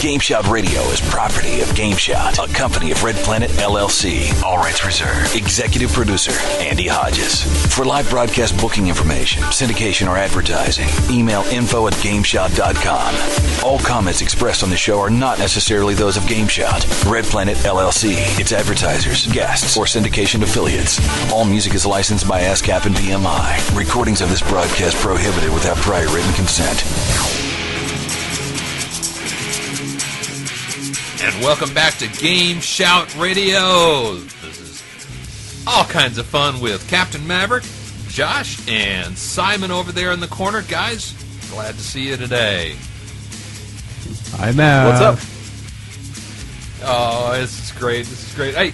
GameSHOUT Radio is property of GameSHOUT, a company of Red Planet LLC. All rights reserved. Executive producer, Andy Hodges. For live broadcast booking information, syndication, or advertising, email info@GameSHOUT.com. All comments expressed on the show are not necessarily those of GameSHOUT, Red Planet LLC, its advertisers, guests, or syndication affiliates. All music is licensed by ASCAP and BMI. Recordings of this broadcast prohibited without prior written consent. And welcome back to GameSHOUT Radio. This is all kinds of fun with Captain Maverick, Josh, and Simon over there in the corner. Guys, glad to see you today. Hi, Matt. What's up? Oh, this is great. This is great. Hey,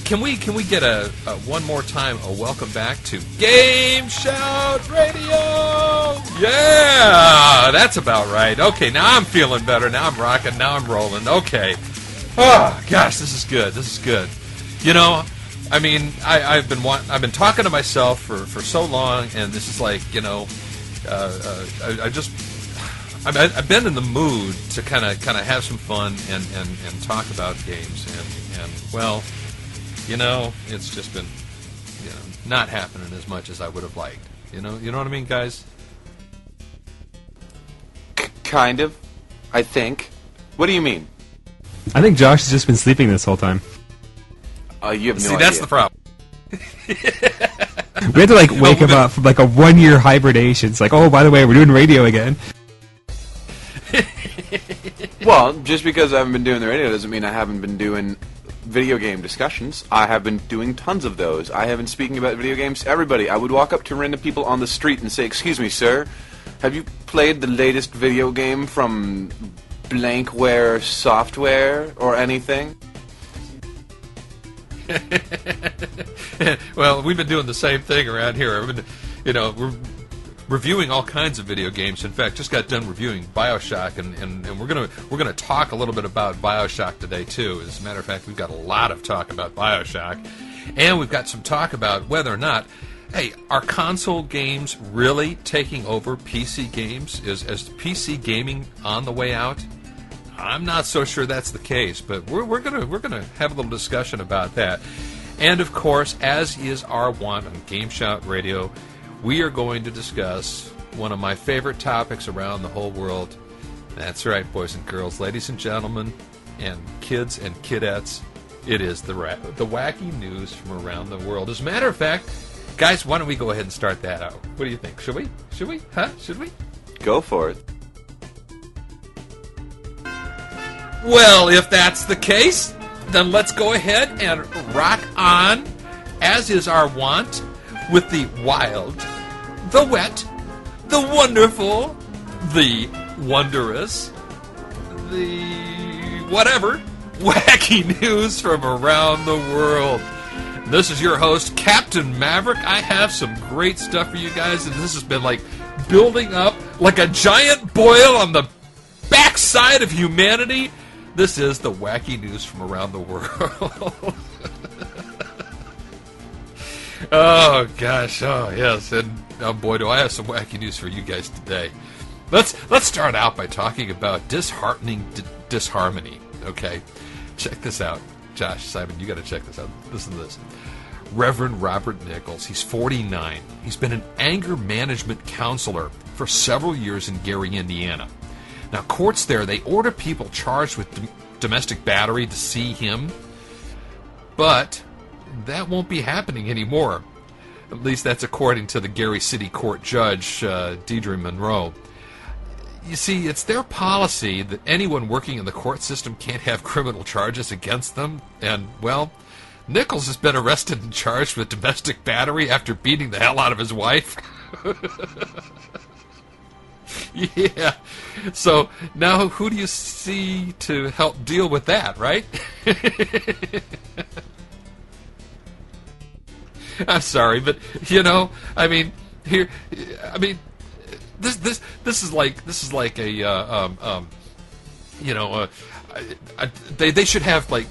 can we get a one more time a welcome back to GameSHOUT Radio? Yeah, that's about right. Okay, now I'm feeling better. Now I'm rocking. Now I'm rolling. Okay. Oh gosh, this is good. This is good. You know, I mean, I've been talking to myself for so long, and this is like, you know, I've been in the mood to kind of have some fun and talk about games, and well, you know, it's just been, you know, not happening as much as I would have liked. You know what I mean, guys? Kind of, I think. What do you mean? I think Josh has just been sleeping this whole time. You have no See, idea. that's the problem. We had to, like, wake him up from, like, a one-year hibernation. It's like, oh, by the way, we're doing radio again. Well, just because I haven't been doing the radio doesn't mean I haven't been doing video game discussions. I have been doing tons of those. I have been speaking about video games to everybody. I would walk up to random people on the street and say, "Excuse me, sir, have you played the latest video game from Blankware Software or anything?" Well, we've been doing the same thing around here. We're reviewing all kinds of video games. In fact, just got done reviewing BioShock, and we're gonna talk a little bit about BioShock today too. As a matter of fact, we've got a lot of talk about BioShock, and we've got some talk about whether or not, hey, are console games really taking over PC games? Is PC gaming on the way out? I'm not so sure that's the case, but we're gonna have a little discussion about that. And of course, as is our wont on GameSHOUT Radio, we are going to discuss one of my favorite topics around the whole world. That's right, boys and girls, ladies and gentlemen, and kids and kidettes. It is the wacky news from around the world. As a matter of fact, guys, why don't we go ahead and start that out? What do you think? Should we? Should we? Huh? Should we? Go for it. Well, if that's the case, then let's go ahead and rock on, as is our wont, with the wild, the wet, the wonderful, the wondrous, the whatever, wacky news from around the world. This is your host, Captain Maverick. I have some great stuff for you guys, and this has been like building up like a giant boil on the backside of humanity. This is the wacky news from around the world. Oh gosh, oh yes, and oh boy, do I have some wacky news for you guys today. Let's start out by talking about disheartening disharmony. Okay, check this out, Josh, Simon, you got to check this out. Listen to this. Reverend Robert Nichols, he's 49. He's been an anger management counselor for several years in Gary, Indiana. Now, courts there, they order people charged with domestic battery to see him, but that won't be happening anymore. At least that's according to the Gary City Court Judge, Deidre Monroe. You see, it's their policy that anyone working in the court system can't have criminal charges against them, and, well, Nichols has been arrested and charged with domestic battery after beating the hell out of his wife. Yeah. So now who do you see to help deal with that, right? I'm sorry, but you know, I mean, this is like a they should have like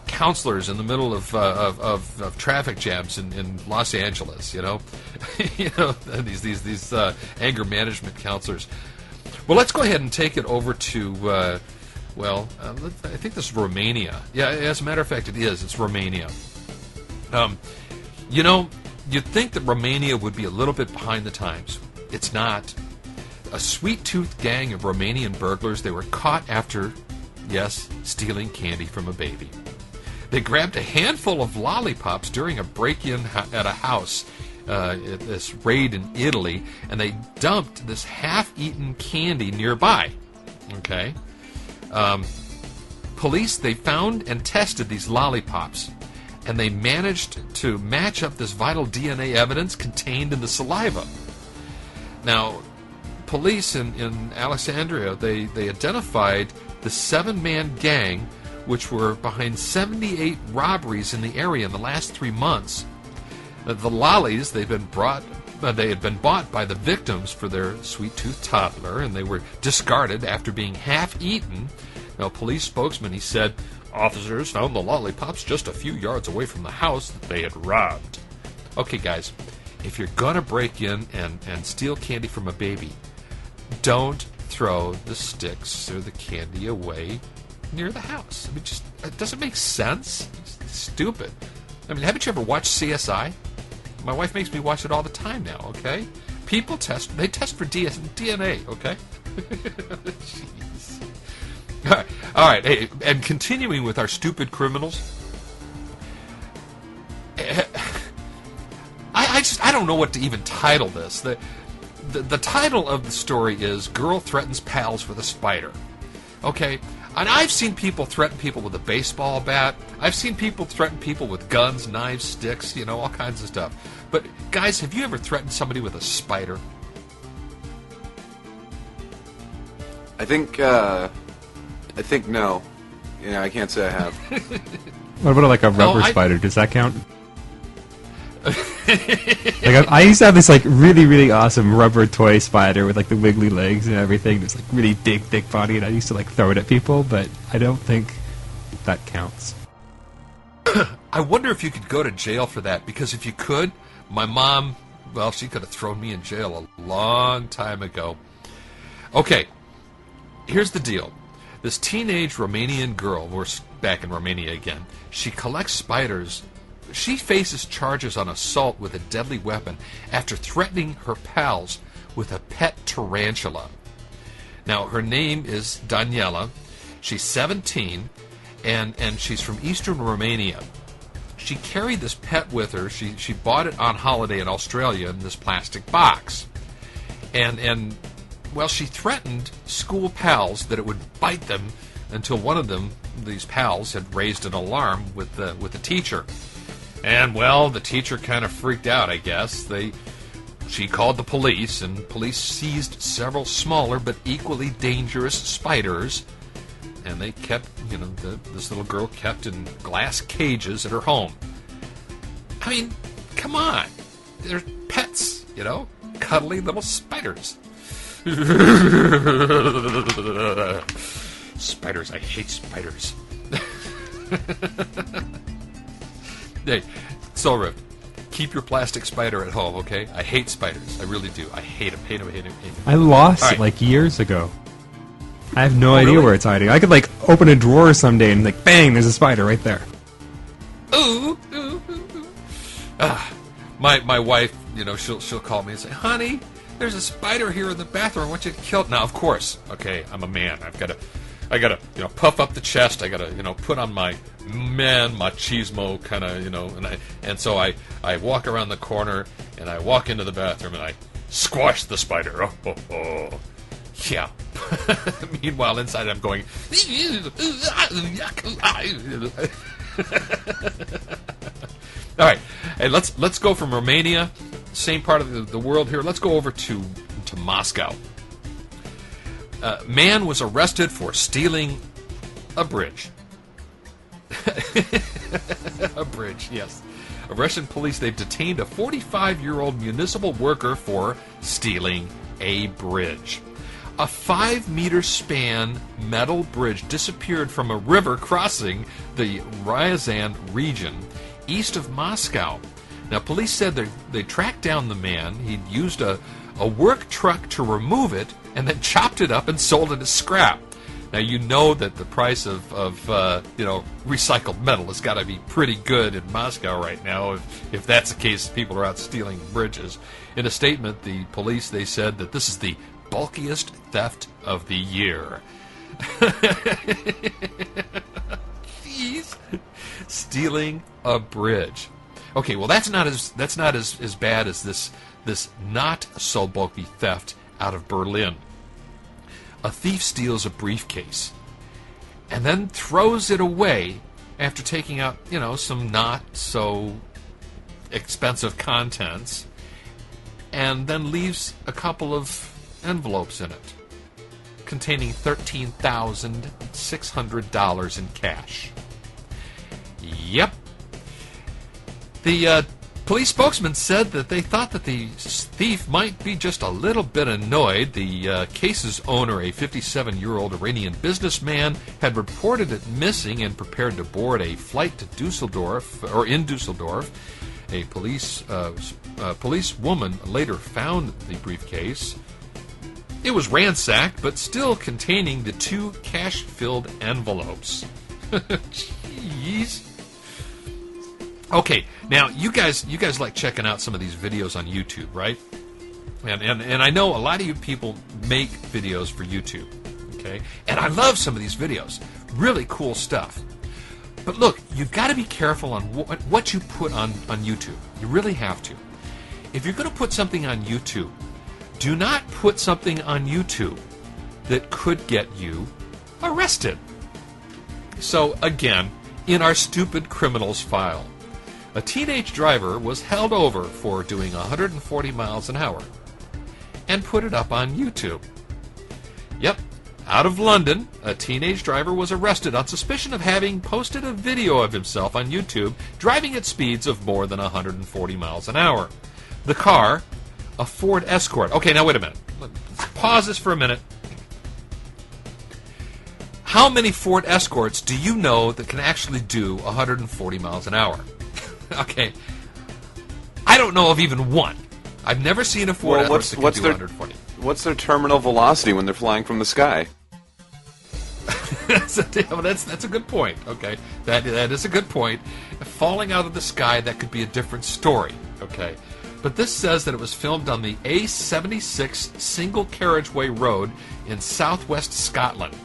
counselors in the middle of traffic jams in Los Angeles, you know, these anger management counselors. Well, let's go ahead and take it over to well, I think this is Romania. Yeah, as a matter of fact, it is. It's Romania. You know, you'd think that Romania would be a little bit behind the times. It's not. A sweet-toothed gang of Romanian burglars, they were caught after, yes, stealing candy from a baby. They grabbed a handful of lollipops during a break-in at a house, at this raid in Italy, and they dumped this half-eaten candy nearby. Okay? Police, they found and tested these lollipops, and they managed to match up this vital DNA evidence contained in the saliva. Now, police in Alexandria, they identified the 7-man gang which were behind 78 robberies in the area in the last 3 months. The lollies, they had been bought by the victims for their sweet-toothed toddler, and they were discarded after being half-eaten. Now, police spokesman, he said, officers found the lollipops just a few yards away from the house that they had robbed. Okay, guys, if you're going to break in and steal candy from a baby, don't throw the sticks or the candy away near the house. I mean, just, it doesn't make sense. It's stupid. I mean, haven't you ever watched CSI? My wife makes me watch it all the time now, okay? People test for DNA, okay? Jeez. All right, hey, and continuing with our stupid criminals, I don't know what to even title this. The title of the story is Girl Threatens Pals with a Spider. Okay? And I've seen people threaten people with a baseball bat. I've seen people threaten people with guns, knives, sticks, you know, all kinds of stuff. But, guys, have you ever threatened somebody with a spider? I think no. Yeah, I can't say I have. What about like a rubber spider? Does that count? Like I used to have this like really, really awesome rubber toy spider with like the wiggly legs and everything. It's like really big, thick body, and I used to like throw it at people, but I don't think that counts. I wonder if you could go to jail for that, because if you could, my mom, well, she could have thrown me in jail a long time ago. Okay, here's the deal. This teenage Romanian girl, we're back in Romania again, she collects spiders. She faces charges on assault with a deadly weapon after threatening her pals with a pet tarantula. Now, her name is Daniela. She's 17, and she's from eastern Romania. She carried this pet with her. She bought it on holiday in Australia in this plastic box. And well, she threatened school pals that it would bite them until one of them, these pals, had raised an alarm with the teacher. And, well, the teacher kind of freaked out, I guess. She called the police, and police seized several smaller but equally dangerous spiders. And they kept, you know, this little girl kept in glass cages at her home. I mean, come on. They're pets, you know? Cuddly little spiders. Spiders. I hate spiders. Hey, Soulrift, keep your plastic spider at home, okay? I hate spiders. I really do. I hate them, hate them, hate them, hate them. I lost it like years ago. I have no idea where it's hiding. I could like open a drawer someday and like, bang, there's a spider right there. Ooh, ooh, ooh, ooh. My wife, you know, she'll call me and say, honey, there's a spider here in the bathroom. I want you to kill it. Now, of course, okay, I'm a man. I gotta, you know, puff up the chest. I gotta, you know, put on my man machismo kind of, you know, and so I walk around the corner and I walk into the bathroom and I squash the spider. Oh. Yeah. Meanwhile, inside I'm going. All right, hey, let's go from Romania, same part of the world here. Let's go over to Moscow. Man was arrested for stealing a bridge. A bridge, yes. Russian police, they've detained a 45-year-old municipal worker for stealing a bridge. A 5-meter span metal bridge disappeared from a river crossing the Ryazan region east of Moscow. Now, police said they tracked down the man. He'd used a work truck to remove it and then chopped it up and sold it as scrap. Now, you know that the price of recycled metal has got to be pretty good in Moscow right now. If that's the case, people are out stealing bridges. In a statement, the police, they said that this is the bulkiest theft of the year. Jeez. Stealing a bridge. Okay, well, that's not as bad as this not so bulky theft out of Berlin. A thief steals a briefcase and then throws it away after taking out, some not so expensive contents, and then leaves a couple of envelopes in it containing $13,600 in cash. Yep. The police spokesman said that they thought that the thief might be just a little bit annoyed. The case's owner, a 57-year-old Iranian businessman, had reported it missing and prepared to board a flight to Dusseldorf. A police woman later found the briefcase. It was ransacked, but still containing the 2 cash-filled envelopes. Jeez. Okay, now you guys like checking out some of these videos on YouTube, right? And I know a lot of you people make videos for YouTube, okay? And I love some of these videos. Really cool stuff. But look, you've got to be careful on what you put on YouTube. You really have to. If you're going to put something on YouTube, do not put something on YouTube that could get you arrested. So, again, in our stupid criminals file, a teenage driver was held over for doing 140 miles an hour and put it up on YouTube. Yep, out of London, a teenage driver was arrested on suspicion of having posted a video of himself on YouTube driving at speeds of more than 140 miles an hour. The car, a Ford Escort. Okay, now wait a minute. Pause this for a minute. How many Ford Escorts do you know that can actually do 140 miles an hour? Okay, I don't know of even one. I've never seen a Ford Escort that can do 140. What's their terminal velocity when they're flying from the sky? That's a good point. Okay, that is a good point. Falling out of the sky, that could be a different story. Okay, but this says that it was filmed on the A76 single carriageway road in southwest Scotland.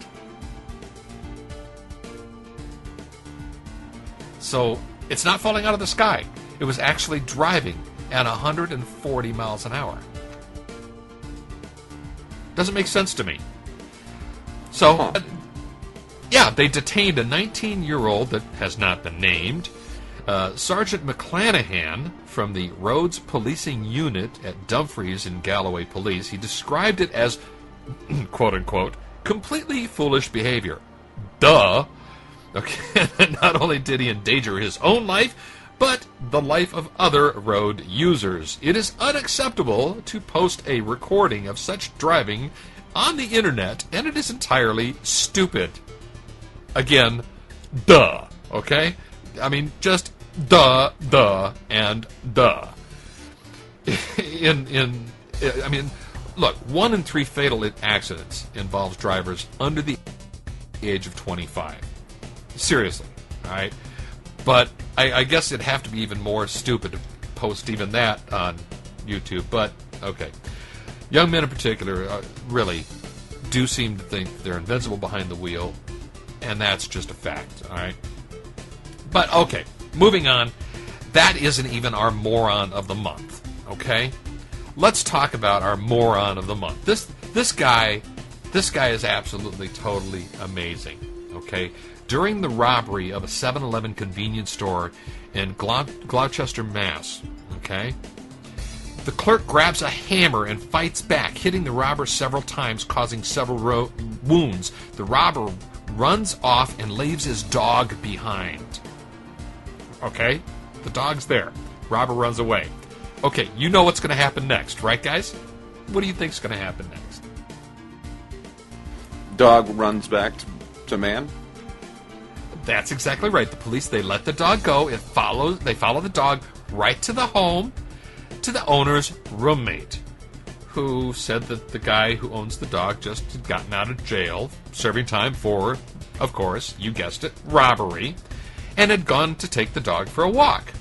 So it's not falling out of the sky. It was actually driving at 140 miles an hour. Doesn't make sense to me. So, yeah, they detained a 19-year-old that has not been named. Sergeant McClanahan from the Roads Policing Unit at Dumfries in Galloway Police, he described it as, quote-unquote, completely foolish behavior. Duh. Okay, not only did he endanger his own life, but the life of other road users. It is unacceptable to post a recording of such driving on the internet, and it is entirely stupid. Again, duh, okay? I mean, just duh, and duh. I mean, look, 1 in 3 fatal accidents involves drivers under the age of 25. Seriously, all right? But I guess it'd have to be even more stupid to post even that on YouTube, but okay. Young men in particular really do seem to think they're invincible behind the wheel, and that's just a fact, all right? But, okay, moving on. That isn't even our moron of the month, okay? Let's talk about our moron of the month. This guy is absolutely, totally amazing, okay? During the robbery of a 7-Eleven convenience store in Gloucester, Mass., okay, the clerk grabs a hammer and fights back, hitting the robber several times, causing several wounds. The robber runs off and leaves his dog behind. Okay? The dog's there. Robber runs away. Okay, you know what's going to happen next, right, guys? What do you think's going to happen next? Dog runs back to man? That's exactly right. The police, they let the dog go. They follow the dog right to the home, to the owner's roommate, who said that the guy who owns the dog just had gotten out of jail, serving time for, of course, you guessed it, robbery, and had gone to take the dog for a walk.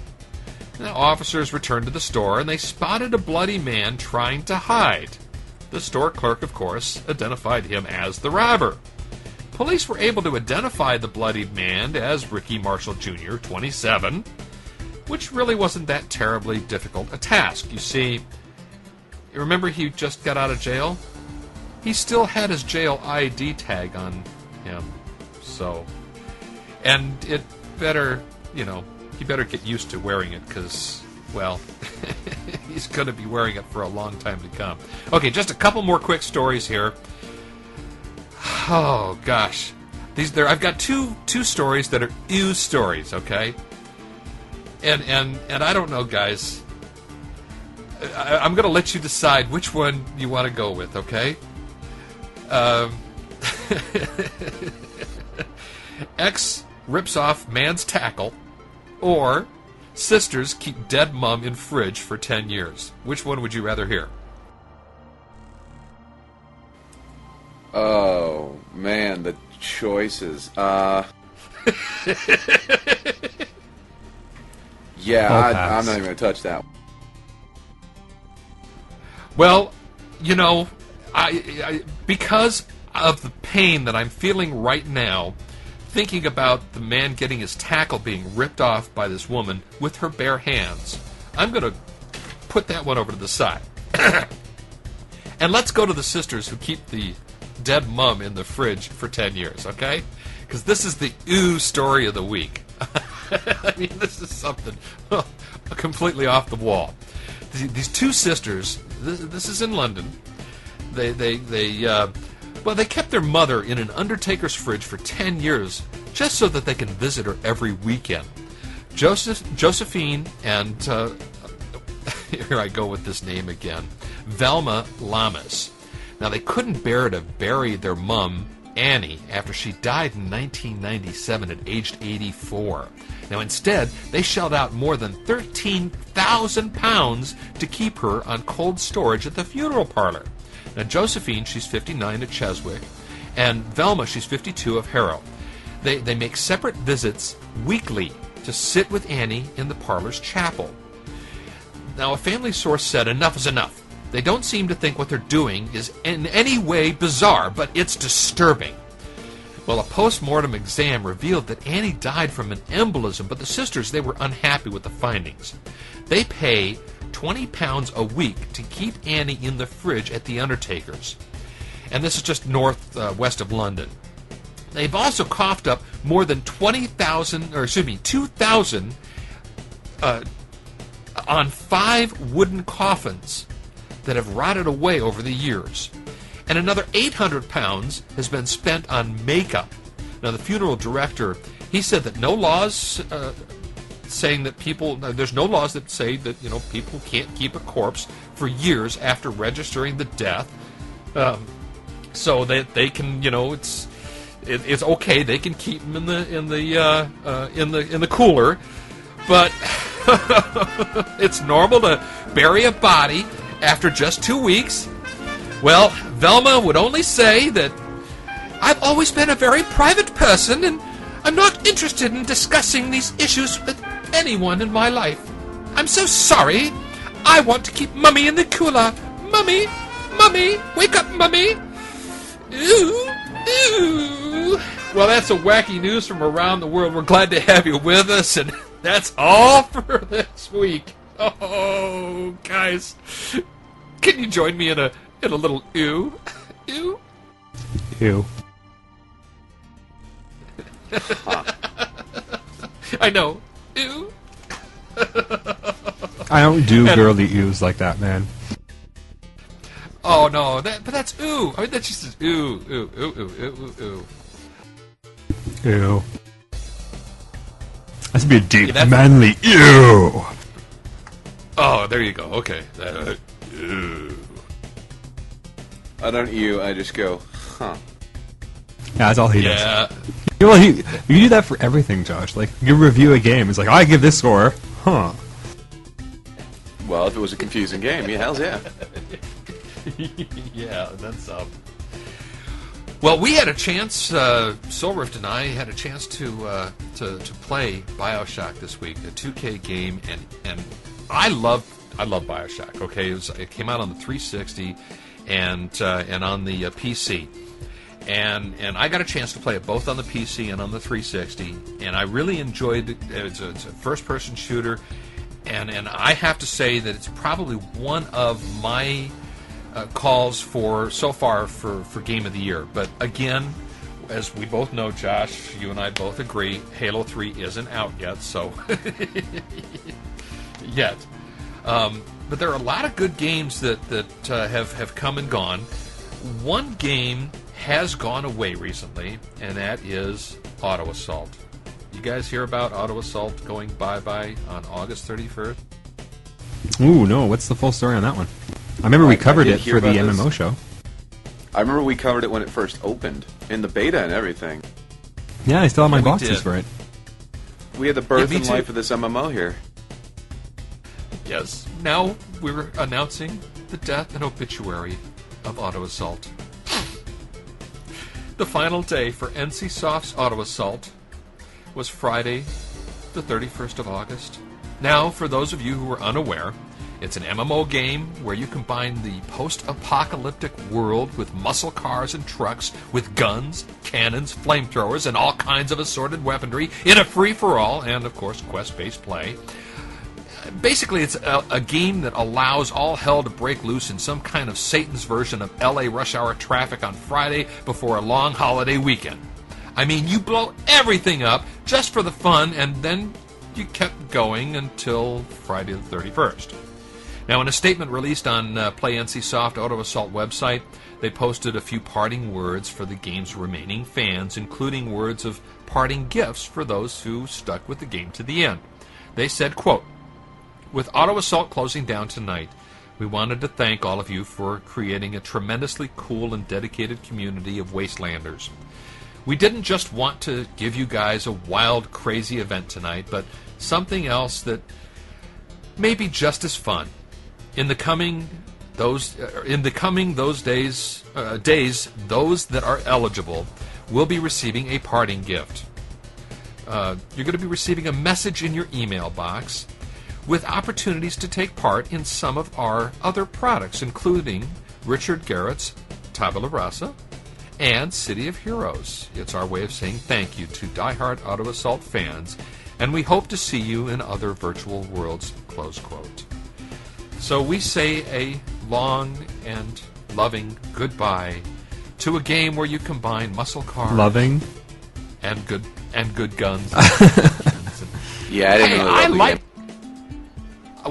Now, officers returned to the store, and they spotted a bloody man trying to hide. The store clerk, of course, identified him as the robber. Police were able to identify the bloodied man as Ricky Marshall Jr., 27, which really wasn't that terribly difficult a task. You see, you remember he just got out of jail? He still had his jail ID tag on him, so... And it better, he better get used to wearing it, because, well, he's going to be wearing it for a long time to come. Okay, just a couple more quick stories here. Oh, gosh. I've got two stories that are ew stories, okay? And I don't know, guys. I'm going to let you decide which one you want to go with, okay? X rips off man's tackle, or sisters keep dead mum in fridge for 10 years. Which one would you rather hear? Oh, man, the choices. Yeah, I'm not even going to touch that one. Well, I because of the pain that I'm feeling right now, thinking about the man getting his tackle being ripped off by this woman with her bare hands, I'm going to put that one over to the side. And let's go to the sisters who keep the dead mum in the fridge for 10 years, okay? Because this is the ooh story of the week. I mean, this is something completely off the wall. These two sisters, this is in London, they kept their mother in an undertaker's fridge for 10 years just so that they can visit her every weekend. Josephine and, here I go with this name again, Velma Lamas. Now, they couldn't bear to bury their mum, Annie, after she died in 1997 at aged 84. Now, instead, they shelled out more than £13,000 to keep her on cold storage at the funeral parlor. Now, Josephine, she's 59 at Cheswick, and Velma, she's 52 of Harrow. They make separate visits weekly to sit with Annie in the parlor's chapel. Now, a family source said enough is enough. They don't seem to think what they're doing is in any way bizarre, but it's disturbing. Well, a post-mortem exam revealed that Annie died from an embolism, but the sisters, they were unhappy with the findings. They pay £20 a week to keep Annie in the fridge at the undertaker's. And this is just west of London. They've also coughed up more than 2,000 on 5 wooden coffins that have rotted away over the years. And another £800 has been spent on makeup. Now, the funeral director, he said that no laws saying that there's no laws that say that, people can't keep a corpse for years after registering the death. So that they can, it's okay. They can keep them in the cooler, but it's normal to bury a body after just 2 weeks. Well, Velma would only say that I've always been a very private person, and I'm not interested in discussing these issues with anyone in my life. I'm so sorry. I want to keep Mummy in the cooler. Mummy, wake up, Mummy. Ooh, ooh. Well, that's a wacky news from around the world. We're glad to have you with us, and that's all for this week. Oh, guys, can you join me in a little ew? Ew? Ew. I know. Ew. I don't do girly ews like that, man. Oh, no, but that's ooh. I mean, that's just ooh, ooh, ooh, ooh, ooh, ooh. Ew. That should be a deep, manly ew. Oh, there you go. Okay. Ew. I don't ew, I just go, huh. Yeah, that's all he does. Yeah. Well, you do that for everything, Josh. Like, you review a game, it's like, I give this score, huh. Well, if it was a confusing game, yeah, hells yeah. Yeah, that's well, we had a chance. Soulrift and I had a chance to play BioShock this week, a 2K game, and I love BioShock. Okay, it came out on the 360 and on the PC, and I got a chance to play it both on the PC and on the 360, and I really enjoyed it. It's a first-person shooter, and I have to say that it's probably one of my calls so far for Game of the Year. But again, as we both know, Josh, you and I both agree, Halo 3 isn't out yet, so yet. But there are a lot of good games that have come and gone. One game has gone away recently, and that is Auto Assault. You guys hear about Auto Assault going bye-bye on August 31st? Ooh, no, what's the full story on that one? I remember we covered it for the MMO show. I remember we covered it when it first opened, in the beta and everything. Yeah, I still have my boxes for it. We had the birth and life of this MMO here. Yes. Now we're announcing the death and obituary of Auto Assault. The final day for NCSoft's Auto Assault was Friday, the 31st of August. Now, for those of you who are unaware, it's an MMO game where you combine the post-apocalyptic world with muscle cars and trucks, with guns, cannons, flamethrowers, and all kinds of assorted weaponry in a free-for-all and, of course, quest-based play. Basically, it's a game that allows all hell to break loose in some kind of Satan's version of LA rush hour traffic on Friday before a long holiday weekend. I mean, you blow everything up just for the fun, and then you kept going until Friday the 31st. Now, in a statement released on Play NCSoft Auto Assault website, they posted a few parting words for the game's remaining fans, including words of parting gifts for those who stuck with the game to the end. They said, quote, "With Auto Assault closing down tonight, we wanted to thank all of you for creating a tremendously cool and dedicated community of Wastelanders. We didn't just want to give you guys a wild, crazy event tonight, but something else that may be just as fun. In the coming days, those that are eligible will be receiving a parting gift. You're going to be receiving a message in your email box with opportunities to take part in some of our other products, including Richard Garrett's Tabula Rasa and City of Heroes. It's our way of saying thank you to diehard Auto Assault fans, and we hope to see you in other virtual worlds," close quote. So we say a long and loving goodbye to a game where you combine muscle cars, loving, and good guns. Yeah, I didn't really love the game.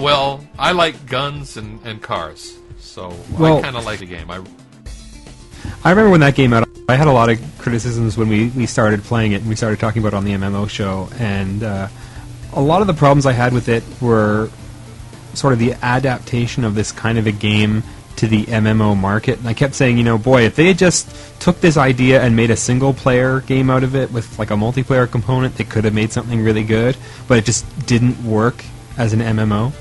Well, I like guns and cars, so I kind of like the game. I remember when that came out, I had a lot of criticisms when we started playing it and we started talking about it on the MMO show, and a lot of the problems I had with it were sort of the adaptation of this kind of a game to the MMO market. And I kept saying, boy, if they had just took this idea and made a single-player game out of it with like a multiplayer component, they could have made something really good, but it just didn't work as an MMO.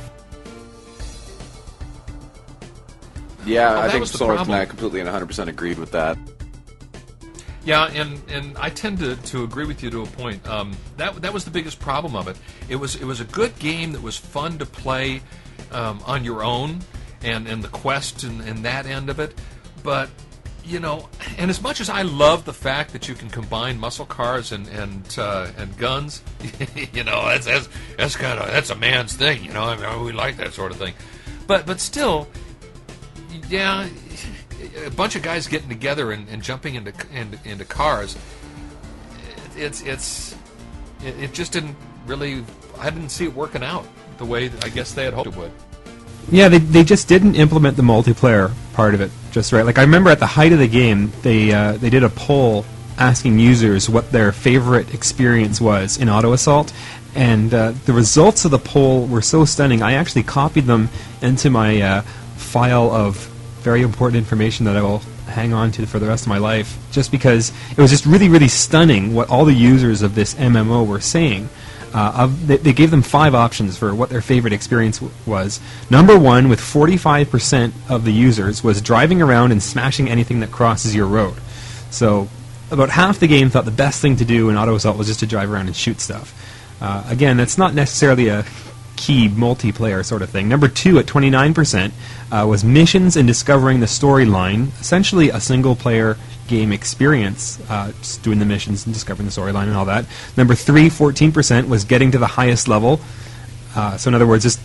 Yeah, I think Soulrift and I completely and 100% agreed with that. Yeah, and I tend to agree with you to a point. That was the biggest problem of it. It was a good game that was fun to play on your own, and the quest and that end of it. But and as much as I love the fact that you can combine muscle cars and guns, that's a man's thing. I mean, we like that sort of thing. But still, yeah. A bunch of guys getting together and jumping into cars. It just didn't really. I didn't see it working out the way I guess they had hoped it would. Yeah, they just didn't implement the multiplayer part of it just right. Like I remember at the height of the game, they did a poll asking users what their favorite experience was in Auto Assault, and the results of the poll were so stunning. I actually copied them into my file of very important information that I will hang on to for the rest of my life, just because it was just really, really stunning what all the users of this MMO were saying. They gave them 5 options for what their favorite experience was. Number 1, with 45% of the users, was driving around and smashing anything that crosses your road. So about half the game thought the best thing to do in Auto Assault was just to drive around and shoot stuff. Again, that's not necessarily a key multiplayer sort of thing. Number 2, at 29%, was missions and discovering the storyline, essentially a single-player game experience, just doing the missions and discovering the storyline and all that. Number 3, 14%, was getting to the highest level. So in other words, just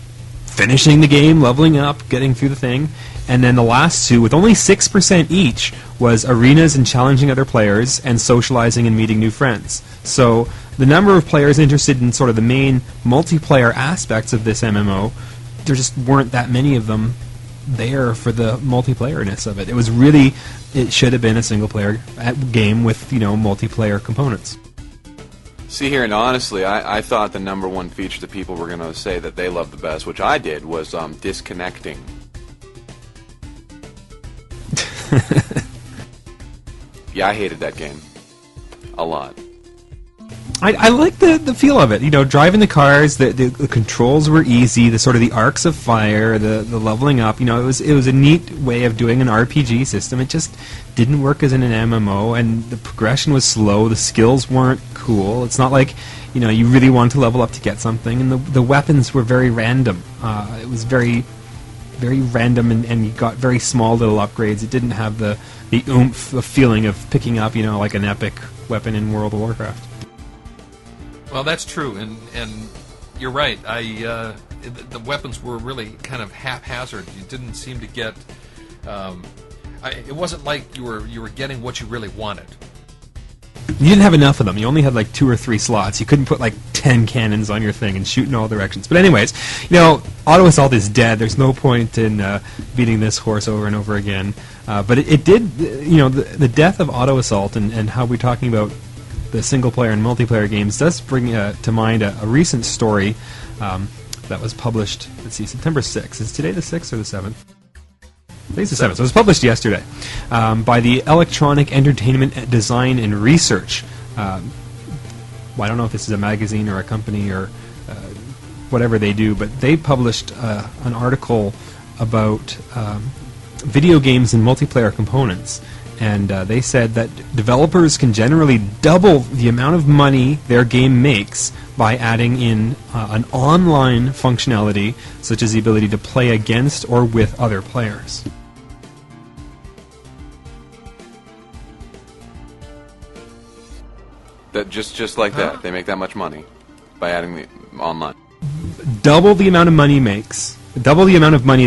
finishing the game, leveling up, getting through the thing. And then the last 2, with only 6% each, was arenas and challenging other players and socializing and meeting new friends. So the number of players interested in sort of the main multiplayer aspects of this MMO, there just weren't that many of them there for the multiplayerness of it. It should have been a single-player game with, multiplayer components. See here, and honestly, I thought the number 1 feature that people were going to say that they loved the best, which I did, was disconnecting. Yeah, I hated that game. A lot. I like the feel of it. Driving the cars, the controls were easy, the sort of the arcs of fire, the leveling up. It was a neat way of doing an RPG system. It just didn't work as in an MMO, and the progression was slow. The skills weren't cool. It's not like you really wanted to level up to get something, and the weapons were very random. It was very, very random, and you got very small little upgrades. It didn't have the oomph, the feeling of picking up like an epic weapon in World of Warcraft. Well, that's true, and you're right. The weapons were really kind of haphazard. You didn't seem to get. It wasn't like you were getting what you really wanted. You didn't have enough of them. You only had like 2 or 3 slots. You couldn't put like 10 cannons on your thing and shoot in all directions. But anyways, Auto Assault is dead. There's no point in beating this horse over and over again. But it did. The death of Auto Assault and how we're talking about the single-player and multiplayer games does bring to mind a recent story that was published, September 6th. Is today the 6th or the 7th? Today's the 7th. So it was published yesterday by the Electronic Entertainment Design and Research. I don't know if this is a magazine or a company or whatever they do, but they published an article about video games and multiplayer components. And they said that developers can generally double the amount of money their game makes by adding in an online functionality, such as the ability to play against or with other players. That just like that, they make that much money by adding the online. Double the amount of money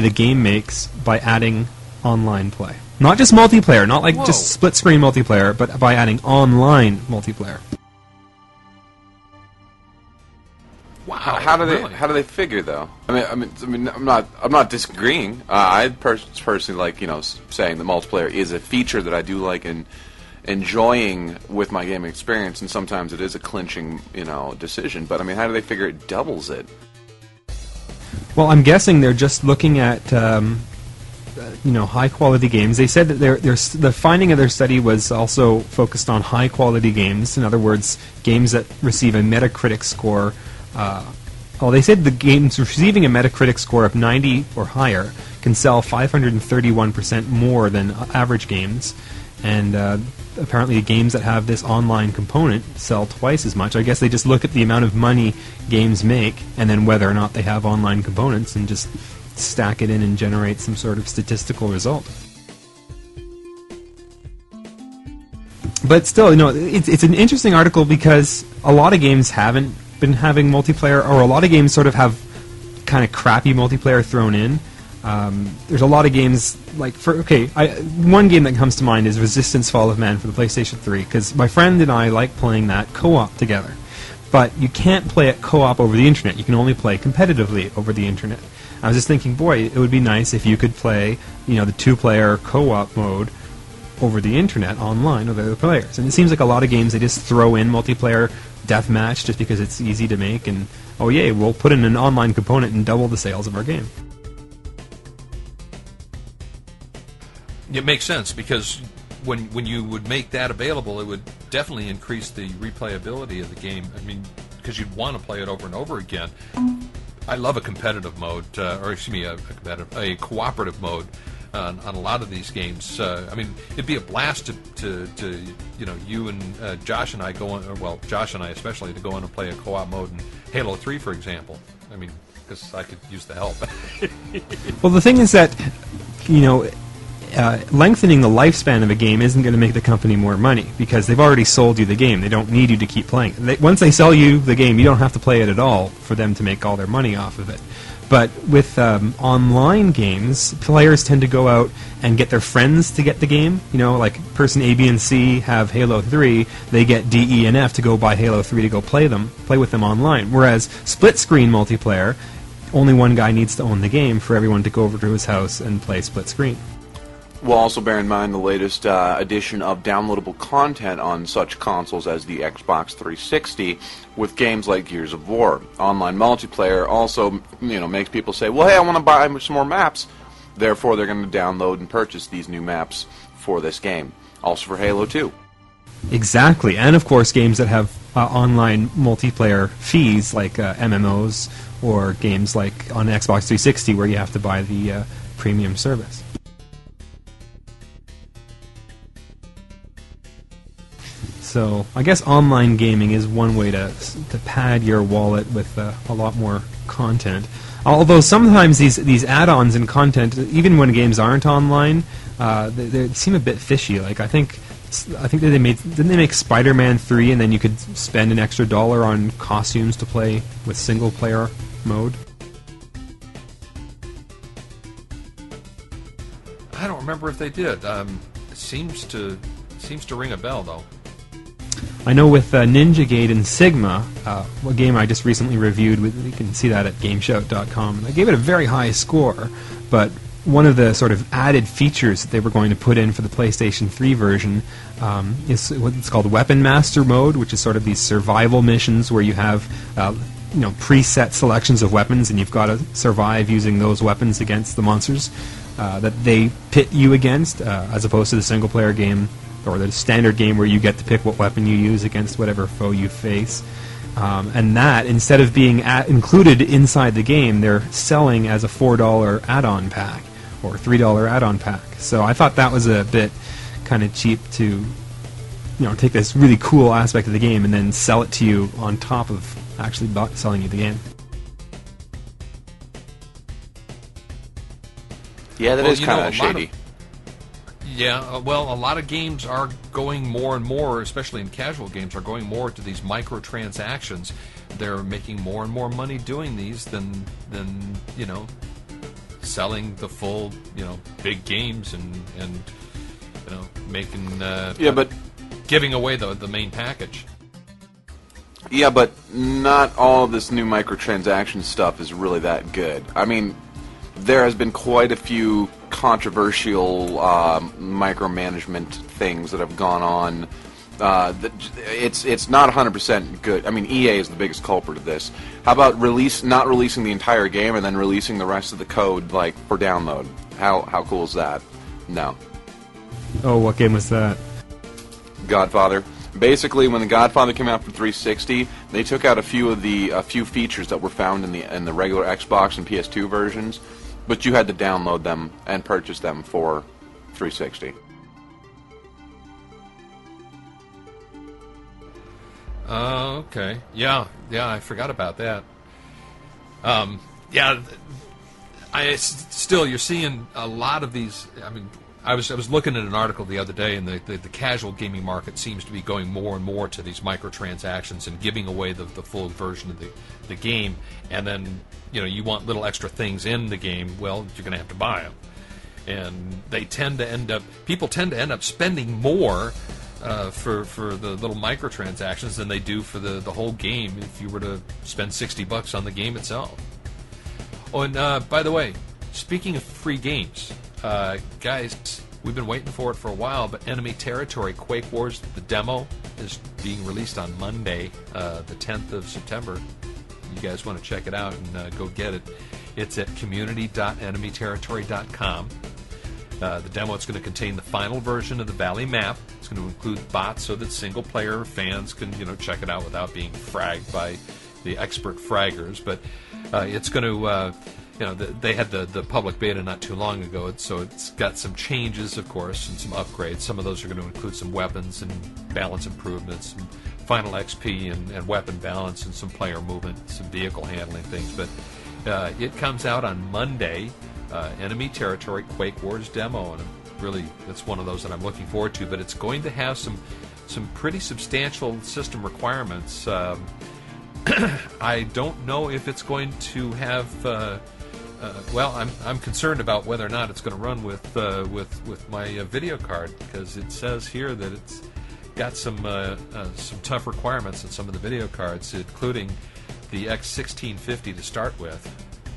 the game makes by adding online play. Not just multiplayer, not like just split-screen multiplayer, but by adding online multiplayer. Wow! How do they figure though? I mean, I'm not disagreeing. I personally like saying that multiplayer is a feature that I do like and enjoying with my gaming experience, and sometimes it is a clinching decision. But I mean, how do they figure it doubles it? Well, I'm guessing they're just looking at high quality games. They said that the finding of their study was also focused on high quality games. In other words, games that receive a Metacritic score. They said the games receiving a Metacritic score of 90 or higher can sell 531% more than average games, and apparently games that have this online component sell twice as much. I guess they just look at the amount of money games make and then whether or not they have online components and just stack it in and generate some sort of statistical result. But still, it's an interesting article because a lot of games haven't been having multiplayer, or a lot of games sort of have kind of crappy multiplayer thrown in. There's a lot of games, one game that comes to mind is Resistance Fall of Man for the PlayStation 3, because my friend and I like playing that co-op together. But you can't play it co-op over the internet. You can only play competitively over the internet. I was just thinking, boy, it would be nice if you could play, the 2-player co-op mode over the internet online with other players. And it seems like a lot of games, they just throw in multiplayer deathmatch just because it's easy to make, and oh yay, we'll put in an online component and double the sales of our game. It makes sense, because when you would make that available, it would definitely increase the replayability of the game. I mean, because you'd want to play it over and over again. I love a competitive mode, a cooperative mode on a lot of these games. I mean, it'd be a blast to you and Josh and I Josh and I especially, to go in and play a co-op mode in Halo 3, for example. I mean, because I could use the help. Well, the thing is that, lengthening the lifespan of a game isn't going to make the company more money, because they've already sold you the game. They don't need you to keep playing it. Once they sell you the game, you don't have to play it at all for them to make all their money off of it. But with online games, players tend to go out and get their friends to get the game. Like person A, B, and C have Halo 3, they get D, E, and F to go buy Halo 3 to go play with them online. Whereas split-screen multiplayer, only one guy needs to own the game for everyone to go over to his house and play split-screen. Well, also bear in mind the latest edition of downloadable content on such consoles as the Xbox 360 with games like Gears of War. Online multiplayer also, makes people say, well, hey, I want to buy some more maps. Therefore, they're going to download and purchase these new maps for this game. Also for Halo 2. Exactly. And, of course, games that have online multiplayer fees, like MMOs, or games like on Xbox 360 where you have to buy the premium service. So I guess online gaming is one way to pad your wallet with a lot more content. Although sometimes these add-ons and content, even when games aren't online, they seem a bit fishy. Like I think that didn't they make Spider-Man 3, and then you could spend an extra $1 on costumes to play with single-player mode? I don't remember if they did. It seems to ring a bell, though. I know with Ninja Gate and Sigma, a game I just recently reviewed, you can see that at GameSHOUT.com, and I gave it a very high score, but one of the sort of added features that they were going to put in for the PlayStation 3 version is what's called Weapon Master Mode, which is sort of these survival missions where you have preset selections of weapons, and you've got to survive using those weapons against the monsters that they pit you against, as opposed to the single-player game or the standard game where you get to pick what weapon you use against whatever foe you face. And that, instead of being included inside the game, they're selling as a $4 add-on pack or $3 add-on pack. So I thought that was a bit kind of cheap to take this really cool aspect of the game and then sell it to you on top of actually selling you the game. Yeah, that is kind of shady. Yeah, well, a lot of games are going more and more, especially in casual games, are going more to these microtransactions. They're making more and more money doing these than selling the full, big games and making but giving away the main package. Yeah, but not all of this new microtransaction stuff is really that good. I mean, there has been quite a few controversial micromanagement things that have gone on. It's not 100% good. I mean, EA is the biggest culprit of this. How about not releasing the entire game and then releasing the rest of the code for download? How cool is that? No. Oh, what game was that? Godfather. Basically, when the Godfather came out for 360, they took out a few features that were found in the regular Xbox and PS2 versions, but you had to download them and purchase them for 360. Okay. Yeah, I forgot about that. You're seeing a lot of these. I mean, I was looking at an article the other day, and the casual gaming market seems to be going more and more to these microtransactions and giving away the full version of the game, and then you want little extra things in the game. Well, you're going to have to buy them, and people tend to end up spending more for the little microtransactions than they do for the whole game if you were to spend $60 on the game itself. Oh, and by the way, speaking of free games, guys, we've been waiting for it for a while, but Enemy Territory Quake Wars, the demo, is being released on Monday, the 10th of September. You guys want to check it out and go get it. It's at community.enemyterritory.com. The demo is going to contain the final version of the Valley map. It's going to include bots so that single-player fans can, check it out without being fragged by the expert fraggers. But it's going to, they had the public beta not too long ago, so it's got some changes, of course, and some upgrades. Some of those are going to include some weapons and balance improvements, some final XP and weapon balance, and some player movement, some vehicle handling things. But it comes out on Monday. Enemy Territory Quake Wars demo, and it's one of those that I'm looking forward to. But it's going to have some pretty substantial system requirements. I don't know if it's going to have. I'm concerned about whether or not it's going to run with my video card, because it says here that it's got some tough requirements on some of the video cards, including the X1650 to start with.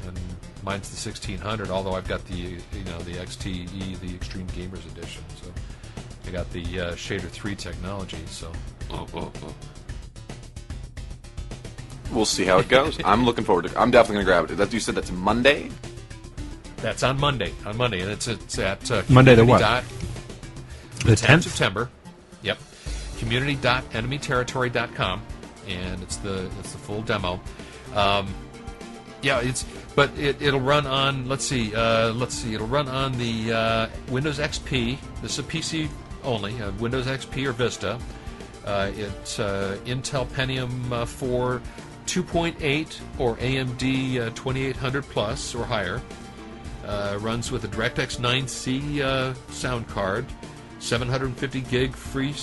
And mine's the 1600, although I've got the XTE, the Extreme Gamers Edition. So I got the Shader 3 technology. So we'll see how it goes. I'm looking forward to it. I'm definitely going to grab it. You said that's Monday? That's on Monday. And it's at Monday the what? The 10th of September. Yep. Community.enemyterritory.com, and it's the full demo. It'll run on. Let's see. It'll run on the Windows XP. This is a PC only. Windows XP or Vista. It's Intel Pentium 4 2.8 or AMD 2800 Plus or higher. Runs with a DirectX 9C sound card, 750 gig free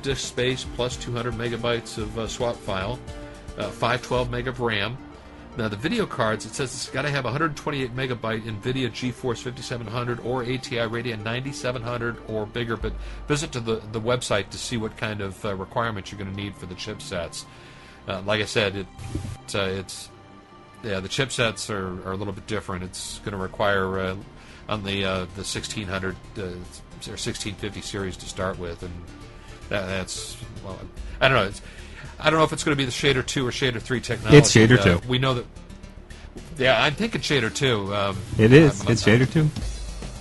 disk space plus 200 megabytes of swap file, 512 meg of RAM. Now, the video cards, it says it's got to have 128 megabyte NVIDIA GeForce 5700 or ATI Radeon 9700 or bigger, but visit to the website to see what kind of requirements you're going to need for the chipsets. Like I said, the chipsets are a little bit different. It's going to require on the 1600 or 1650 series to start with, and that's, well, I don't know. I don't know if it's going to be the Shader 2 or Shader 3 technology. It's Shader 2. We know that. Yeah, I'm thinking Shader 2. It is. It's Shader 2.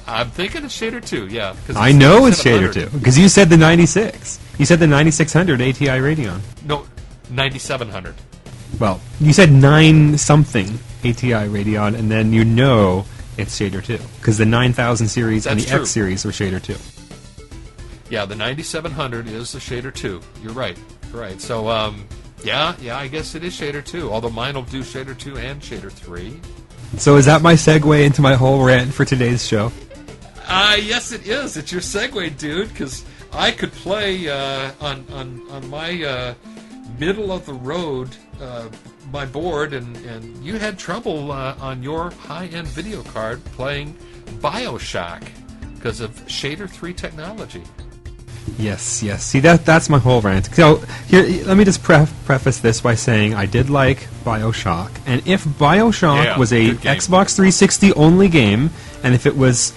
I'm thinking it's Shader 2, yeah. I know it's Shader 2, because you said the 96. You said the 9600 ATI Radeon. No, 9700. Well, you said 9-something ATI Radeon, and then it's Shader 2, because the 9000 series That's and the true. X series were Shader 2. Yeah, the 9700 is the Shader 2. You're right. Right. So, I guess it is Shader 2, although mine will do Shader 2 and Shader 3. So is that my segue into my whole rant for today's show? Yes, it is. It's your segue, dude, because I could play on my middle of the road my board, and you had trouble on your high-end video card playing BioShock because of Shader 3 technology. Yes. See, that's my whole rant. So here, let me just preface this by saying I did like BioShock, and if BioShock was a Xbox 360 only game, and if it was,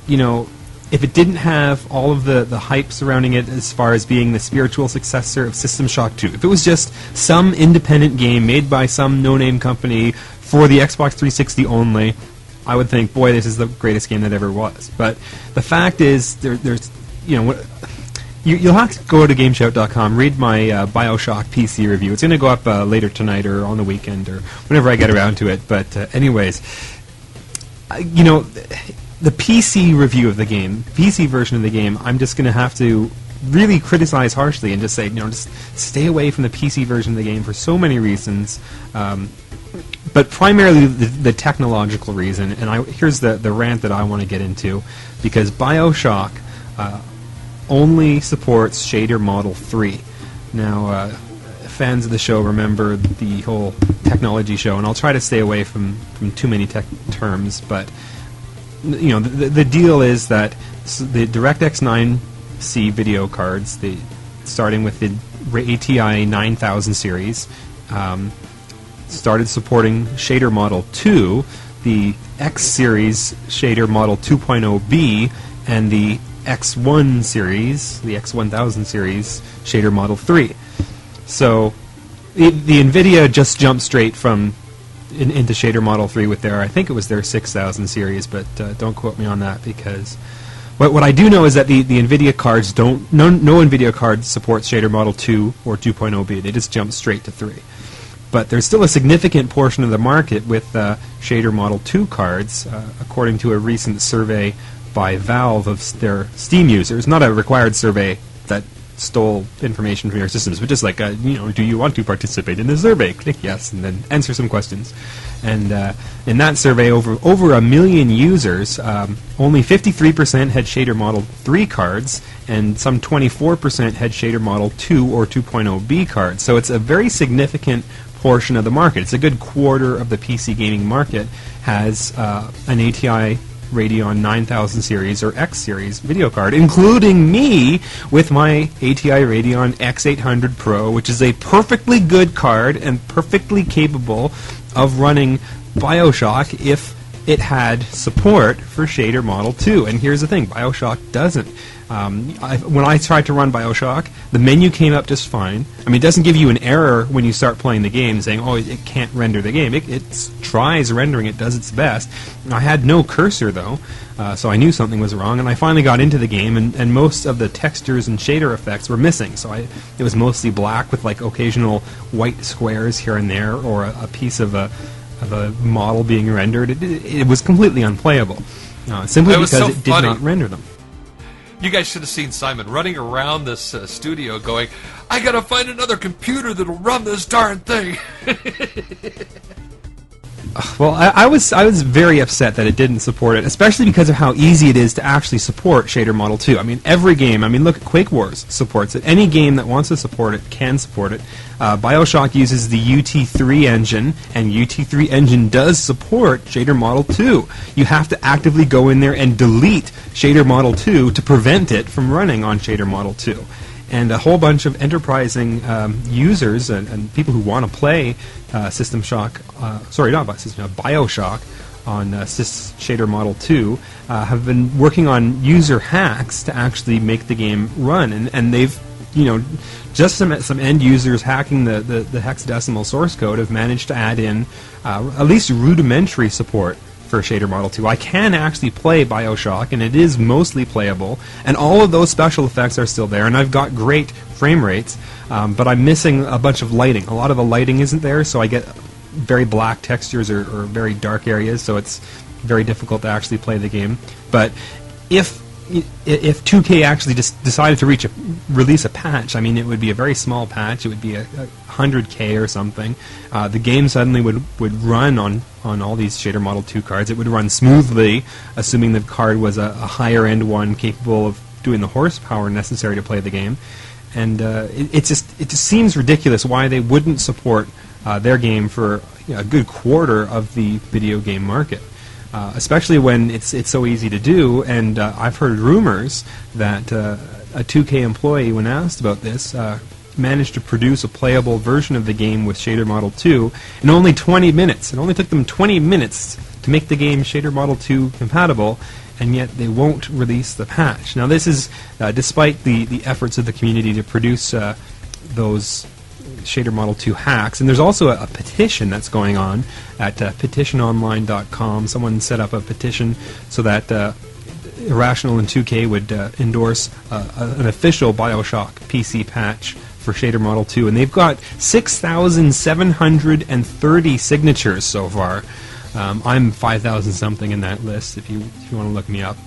if it didn't have all of the hype surrounding it as far as being the spiritual successor of System Shock 2, if it was just some independent game made by some no-name company for the Xbox 360 only, I would think, boy, this is the greatest game that ever was. But the fact is, there's you'll have to go to GameSHOUT.com, read my BioShock PC review. It's going to go up later tonight or on the weekend or whenever I get around to it. But anyways, the PC review of the game, PC version of the game, I'm just going to have to really criticize harshly and just say, just stay away from the PC version of the game for so many reasons. But primarily the technological reason, and here's the rant that I want to get into, because BioShock only supports Shader Model 3. Now, fans of the show remember the whole technology show, and I'll try to stay away from too many tech terms, but the deal is that the DirectX 9C video cards, starting with the ATI 9000 series, started supporting Shader Model 2, the X series Shader Model 2.0B, and the X1 series, the X1000 series, Shader Model 3. So the NVIDIA just jumped straight from into Shader Model 3 with I think it was their 6000 series, but don't quote me on that, because what I do know is that the NVIDIA cards no NVIDIA card supports Shader Model 2 or 2.0b. They just jump straight to 3. But there's still a significant portion of the market with Shader Model 2 cards, according to a recent survey by Valve of their Steam users. Not a required survey that stole information from your systems, but just like, do you want to participate in the survey? Click yes, and then answer some questions. And in that survey, over 1 million users, only 53% had Shader Model 3 cards, and some 24% had Shader Model 2 or 2.0b cards. So it's a very significant portion of the market. It's a good quarter of the PC gaming market has an ATI Radeon 9000 series or X series video card, including me with my ATI Radeon X800 Pro, which is a perfectly good card and perfectly capable of running BioShock if it had support for Shader Model 2. And here's the thing, BioShock doesn't. When I tried to run BioShock, the menu came up just fine. I mean, it doesn't give you an error when you start playing the game saying, oh, it can't render the game. It tries rendering, it does its best. I had no cursor, though, so I knew something was wrong, and I finally got into the game, and most of the textures and shader effects were missing. So it was mostly black with, like, occasional white squares here and there, or a piece of a model being rendered. It was completely unplayable, simply because it did not render them. You guys should have seen Simon running around this studio going, I gotta find another computer that'll run this darn thing. Well, I was very upset that it didn't support it, especially because of how easy it is to actually support Shader Model 2. I mean, every game, look at Quake Wars supports it. Any game that wants to support it can support it. BioShock uses the UT3 engine, and UT3 engine does support Shader Model 2. You have to actively go in there and delete Shader Model 2 to prevent it from running on Shader Model 2. And a whole bunch of enterprising users and people who want to play BioShock on Shader Model 2 have been working on user hacks to actually make the game run. And they've, just some end users hacking the hexadecimal source code have managed to add in at least rudimentary support for Shader Model 2. I can actually play BioShock, and it is mostly playable, and all of those special effects are still there, and I've got great frame rates, but I'm missing a bunch of lighting. A lot of the lighting isn't there, so I get very black textures or very dark areas, so it's very difficult to actually play the game. But if 2K actually just decided to release a patch, it would be a very small patch. It would be a 100K or something. The game suddenly would run on all these Shader Model 2 cards. It would run smoothly, assuming the card was a higher end one capable of doing the horsepower necessary to play the game. And it just seems ridiculous why they wouldn't support their game for a good quarter of the video game market. Especially when it's so easy to do, and I've heard rumors that a 2K employee, when asked about this, managed to produce a playable version of the game with Shader Model 2 in only 20 minutes. It only took them 20 minutes to make the game Shader Model 2 compatible, and yet they won't release the patch. Now this is despite the efforts of the community to produce those Shader Model 2 hacks, and there's also a petition that's going on at petitiononline.com. Someone set up a petition so that Irrational and 2K would endorse an official BioShock PC patch for Shader Model 2, and they've got 6,730 signatures so far. I'm 5,000 something in that list if you want to look me up.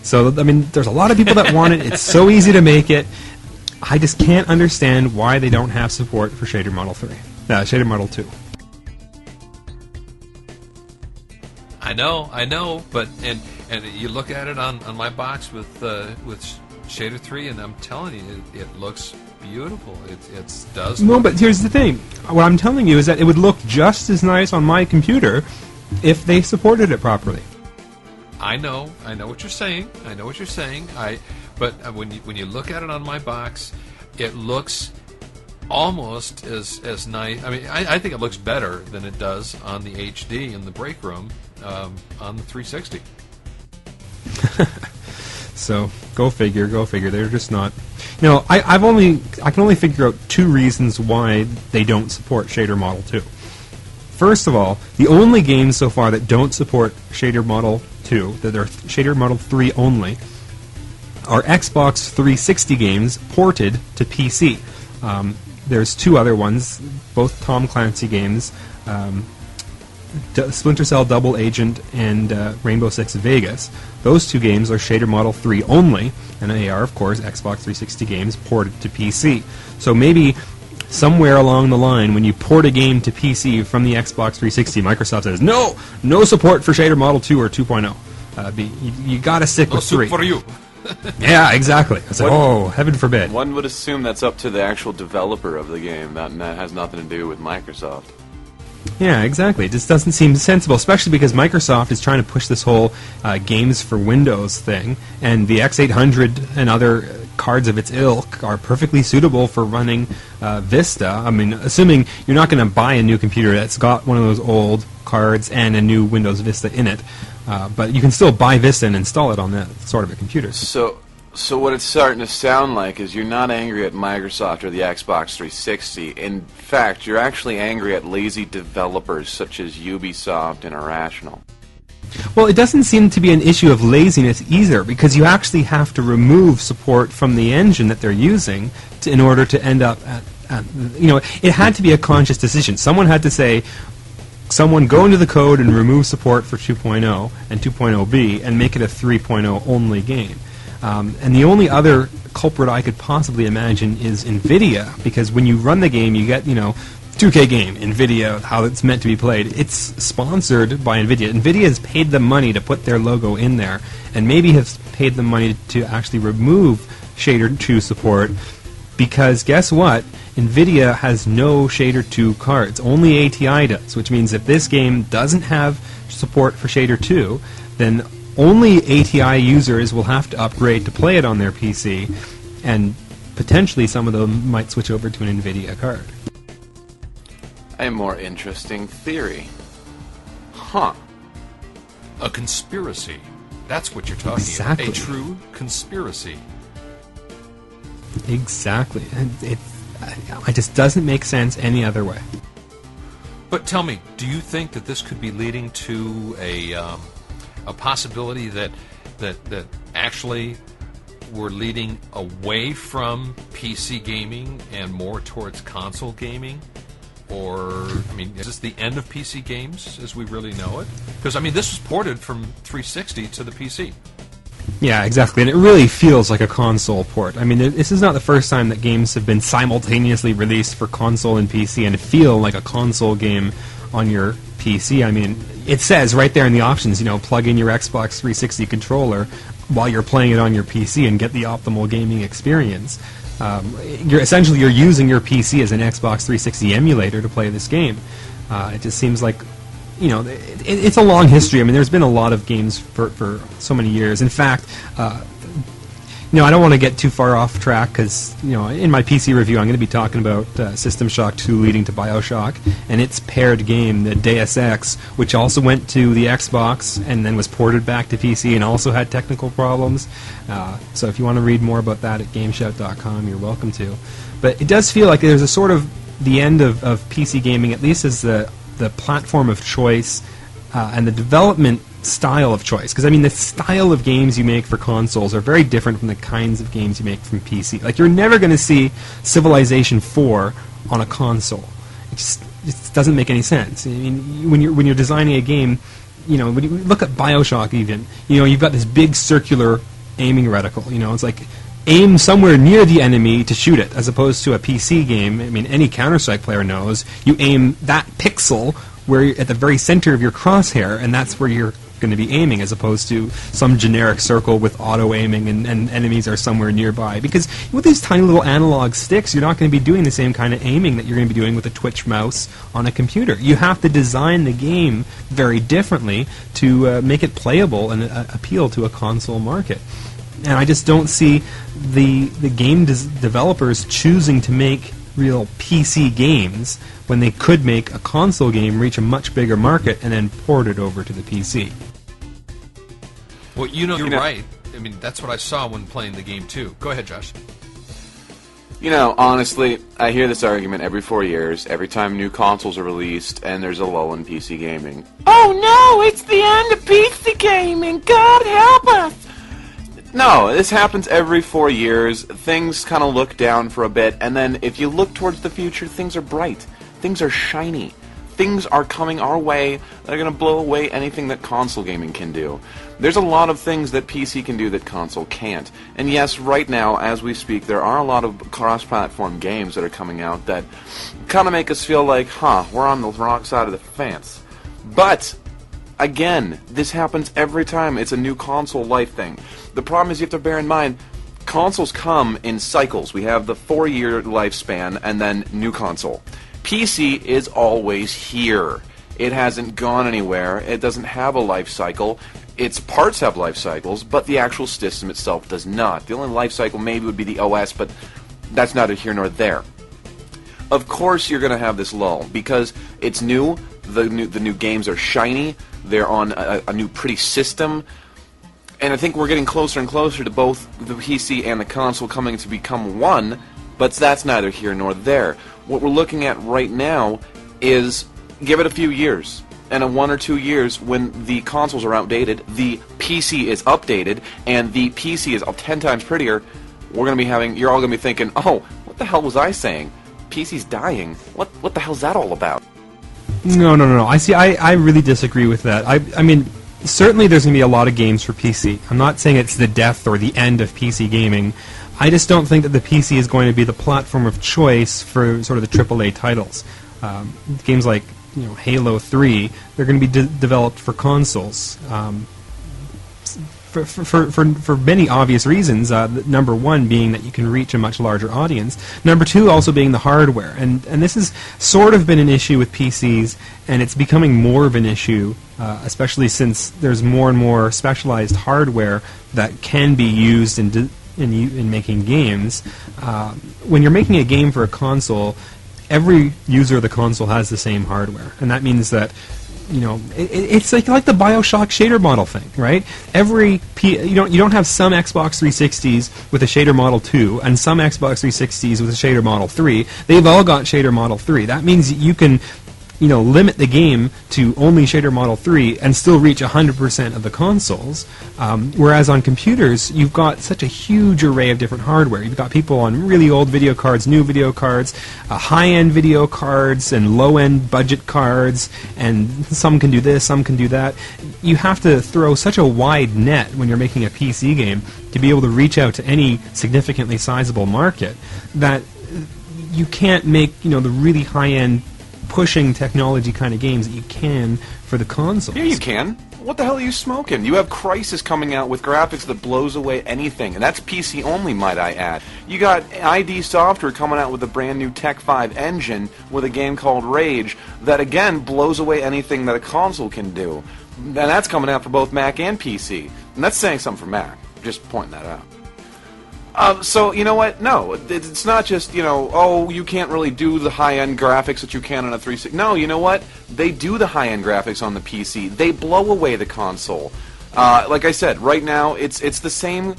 So there's a lot of people that want it. It's so easy to make it. I just can't understand why they don't have support for Shader Model 3. Shader Model 2. I know, but and you look at it on my box with Shader 3, and I'm telling you, it looks beautiful. It does. No, but here's the thing. What I'm telling you is that it would look just as nice on my computer if they supported it properly. I know what you're saying. But when you look at it on my box, it looks almost as nice. I think it looks better than it does on the HD in the break room on the 360. So go figure. They're just not. I can only figure out two reasons why they don't support Shader Model 2. First of all, the only games so far that don't support Shader Model 2, that are Shader Model 3 only, are Xbox 360 games ported to PC. There's two other ones, both Tom Clancy games, Splinter Cell Double Agent and Rainbow Six Vegas. Those two games are Shader Model 3 only, and they are, of course, Xbox 360 games ported to PC. So maybe somewhere along the line, when you port a game to PC from the Xbox 360, Microsoft says, no support for Shader Model 2 or 2.0. You gotta stick with 3. For you. Yeah, exactly. It's like, oh, heaven forbid. One would assume that's up to the actual developer of the game. That has nothing to do with Microsoft. Yeah, exactly. It just doesn't seem sensible, especially because Microsoft is trying to push this whole games for Windows thing, and the X800 and other cards of its ilk are perfectly suitable for running Vista. I mean, assuming you're not going to buy a new computer that's got one of those old cards and a new Windows Vista in it, but you can still buy Vista and install it on that sort of a computer. So what it's starting to sound like is you're not angry at Microsoft or the Xbox 360. In fact, you're actually angry at lazy developers such as Ubisoft and Irrational. Well, it doesn't seem to be an issue of laziness either, because you actually have to remove support from the engine that they're using in order to end up at it had to be a conscious decision. Someone had to say, someone go into the code and remove support for 2.0 and 2.0b and make it a 3.0 only game. And the only other culprit I could possibly imagine is NVIDIA, because when you run the game, you get, 2K game, NVIDIA, how it's meant to be played. It's sponsored by NVIDIA. NVIDIA has paid them money to put their logo in there, and maybe has paid them money to actually remove Shader 2 support, because guess what? NVIDIA has no Shader 2 cards. Only ATI does, which means if this game doesn't have support for Shader 2, then only ATI users will have to upgrade to play it on their PC, and potentially some of them might switch over to an NVIDIA card. A more interesting theory. Huh. A conspiracy. That's what you're talking Exactly. about. A true conspiracy. Exactly. And it just doesn't make sense any other way. But tell me, do you think that this could be leading to a possibility that actually we're leading away from PC gaming and more towards console gaming? Or, is this the end of PC games as we really know it? Because, this was ported from 360 to the PC. Yeah, exactly, and it really feels like a console port. This is not the first time that games have been simultaneously released for console and PC and feel like a console game on your PC. It says right there in the options, plug in your Xbox 360 controller while you're playing it on your PC and get the optimal gaming experience. You're using your PC as an Xbox 360 emulator to play this game. It just seems like, it's a long history. There's been a lot of games for so many years. In fact, I don't want to get too far off track because, in my PC review, I'm going to be talking about System Shock 2 leading to BioShock and its paired game, the Deus Ex, which also went to the Xbox and then was ported back to PC and also had technical problems. So if you want to read more about that at GameSHOUT.com, you're welcome to. But it does feel like there's a sort of the end of PC gaming, at least as the platform of choice and the development style of choice, because the style of games you make for consoles are very different from the kinds of games you make from PC. Like, you're never going to see Civilization 4 on a console. It just doesn't make any sense. When you're designing a game, when you look at BioShock even, you've got this big circular aiming reticle. It's like aim somewhere near the enemy to shoot it, as opposed to a PC game. Any Counter-Strike player knows you aim that pixel where you're at the very center of your crosshair, and that's where you're going to be aiming, as opposed to some generic circle with auto-aiming and enemies are somewhere nearby. Because with these tiny little analog sticks, you're not going to be doing the same kind of aiming that you're going to be doing with a Twitch mouse on a computer. You have to design the game very differently to make it playable and appeal to a console market. And I just don't see the game developers choosing to make real PC games when they could make a console game reach a much bigger market and then port it over to the PC. Well, you're right. That's what I saw when playing the game too. Go ahead, Josh. You know, honestly, I hear this argument every 4 years, every time new consoles are released, and there's a lull in PC gaming. Oh no, it's the end of PC gaming! God help us! No, this happens every 4 years. Things kind of look down for a bit, and then if you look towards the future, things are bright. Things are shiny. Things are coming our way that are going to blow away anything that console gaming can do. There's a lot of things that PC can do that console can't. And yes, right now, as we speak, there are a lot of cross-platform games that are coming out that kind of make us feel like, we're on the wrong side of the fence. But, again, this happens every time it's a new console life thing. The problem is you have to bear in mind, consoles come in cycles. We have the 4-year lifespan and then new console. PC is always here. It hasn't gone anywhere. It doesn't have a life cycle. Its parts have life cycles, but the actual system itself does not. The only life cycle maybe would be the OS, but that's neither here nor there. Of course you're going to have this lull, because it's new, the new games are shiny, they're on a new pretty system, and I think we're getting closer and closer to both the PC and the console coming to become one, but that's neither here nor there. What we're looking at right now is, give it a few years, and in 1 or 2 years, when the consoles are outdated, the PC is updated, and the PC is 10 times prettier, you're all going to be thinking, oh, what the hell was I saying? PC's dying. What the hell's that all about? No. I really disagree with that. I mean, certainly there's going to be a lot of games for PC. I'm not saying it's the death or the end of PC gaming. I just don't think that the PC is going to be the platform of choice for sort of the AAA titles. Games like Halo 3, they're going to be developed for consoles. For many obvious reasons. Number one being that you can reach a much larger audience. Number two also being the hardware. And this has sort of been an issue with PCs, and it's becoming more of an issue, especially since there's more and more specialized hardware that can be used in making games. When you're making a game for a console, every user of the console has the same hardware, and that means that it's like the BioShock shader model thing, right? You don't have some Xbox 360s with a shader model 2 and some Xbox 360s with a shader model 3. They've all got shader model 3. That means you can limit the game to only shader model 3 and still reach 100% of the consoles, whereas on computers you've got such a huge array of different hardware. You've got people on really old video cards, new video cards, high-end video cards, and low-end budget cards, and some can do this, some can do that. You have to throw such a wide net when you're making a PC game to be able to reach out to any significantly sizable market that you can't make the really high-end pushing technology kind of games that you can for the consoles. Yeah, you can. What the hell are you smoking? You have Crysis coming out with graphics that blows away anything, and that's PC only, might I add. You got ID Software coming out with a brand new Tech 5 engine with a game called Rage that, again, blows away anything that a console can do. And that's coming out for both Mac and PC. And that's saying something for Mac. Just pointing that out. So, you know what? No, it's not just, you can't really do the high-end graphics that you can on a 360. No, you know what? They do the high-end graphics on the PC. They blow away the console. Like I said, right now, it's the same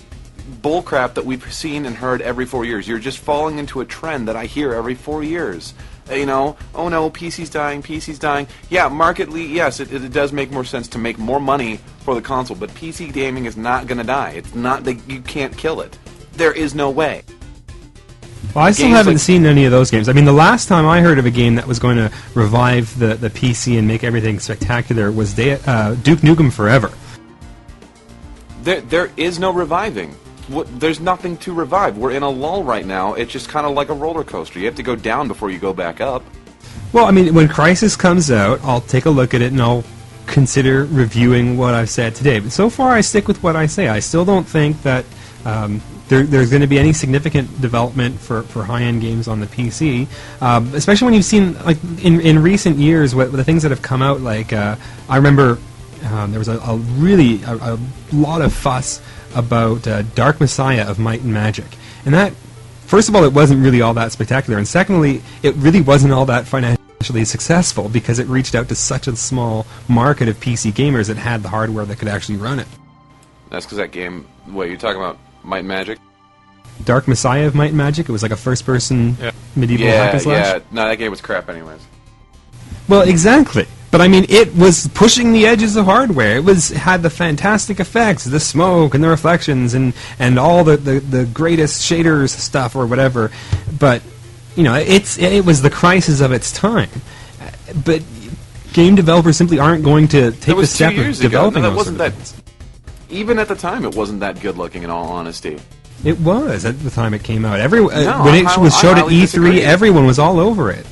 bullcrap that we've seen and heard every 4 years. You're just falling into a trend that I hear every 4 years. Oh no, PC's dying. Yeah, markedly, yes, it does make more sense to make more money for the console, but PC gaming is not going to die. It's not, you can't kill it. There is no way. Well, I still haven't seen any of those games. I mean, the last time I heard of a game that was going to revive the PC and make everything spectacular was Duke Nukem Forever. There is no reviving. There's nothing to revive. We're in a lull right now. It's just kind of like a roller coaster. You have to go down before you go back up. Well, I mean, when Crysis comes out, I'll take a look at it and I'll consider reviewing what I've said today. But so far, I stick with what I say. I still don't think that there's going to be any significant development for high-end games on the PC, especially when you've seen, like, in recent years, the things that have come out, like, I remember there was a lot of fuss about Dark Messiah of Might and Magic. And that, first of all, it wasn't really all that spectacular, and secondly, it really wasn't all that financially successful because it reached out to such a small market of PC gamers that had the hardware that could actually run it. That's because that game, what, you're talking about Might and Magic? Dark Messiah of Might and Magic. It was like a first-person medieval hack and slash. Yeah, no, that game was crap anyways. Well, exactly. But I mean, it was pushing the edges of hardware. It had the fantastic effects, the smoke and the reflections, and all the greatest shaders stuff or whatever. But you know, it was the crisis of its time. But game developers simply aren't going to take the step of developing those sort of things. Even at the time, it wasn't that good looking. In all honesty, it was at the time it came out. When it was showed at E3, disagree. Everyone was all over it.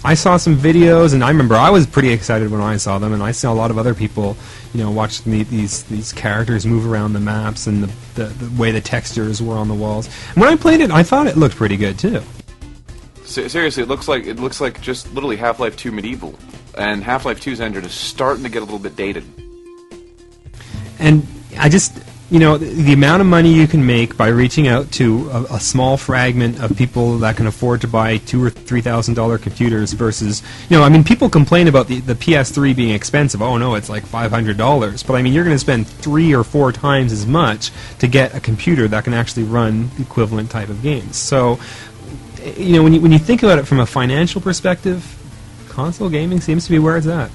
I saw some videos, and I remember I was pretty excited when I saw them, and I saw a lot of other people, you know, watching these characters move around the maps and the way the textures were on the walls. And when I played it, I thought it looked pretty good too. Seriously, it looks like just literally Half-Life 2 Medieval, and Half-Life 2's engine is starting to get a little bit dated. And I just, you know, the amount of money you can make by reaching out to a small fragment of people that can afford to buy $2,000 or $3,000 computers versus, you know, I mean, people complain about the PS3 being expensive. Oh no, it's like $500. But I mean, you're going to spend 3 or 4 times as much to get a computer that can actually run the equivalent type of games. So, you know, when you think about it from a financial perspective, console gaming seems to be where it's at.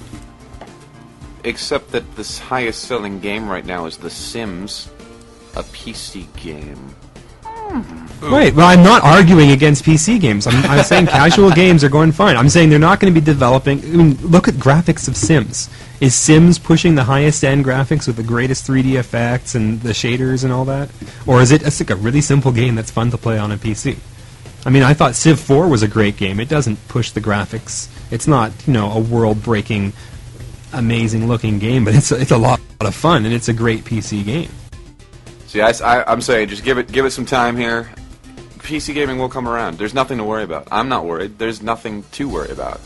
Except that the highest selling game right now is The Sims, a PC game. Right, well, I'm not arguing against PC games. I'm saying casual games are going fine. I'm saying they're not going to be developing... I mean, look at graphics of Sims. Is Sims pushing the highest-end graphics with the greatest 3D effects and the shaders and all that? Or is it's like a really simple game that's fun to play on a PC? I mean, I thought Civ 4 was a great game. It doesn't push the graphics. It's not, you know, a world-breaking, amazing-looking game, but it's a lot of fun, and it's a great PC game. See, I'm saying just give it some time here. PC gaming will come around. There's nothing to worry about. I'm not worried. There's nothing to worry about.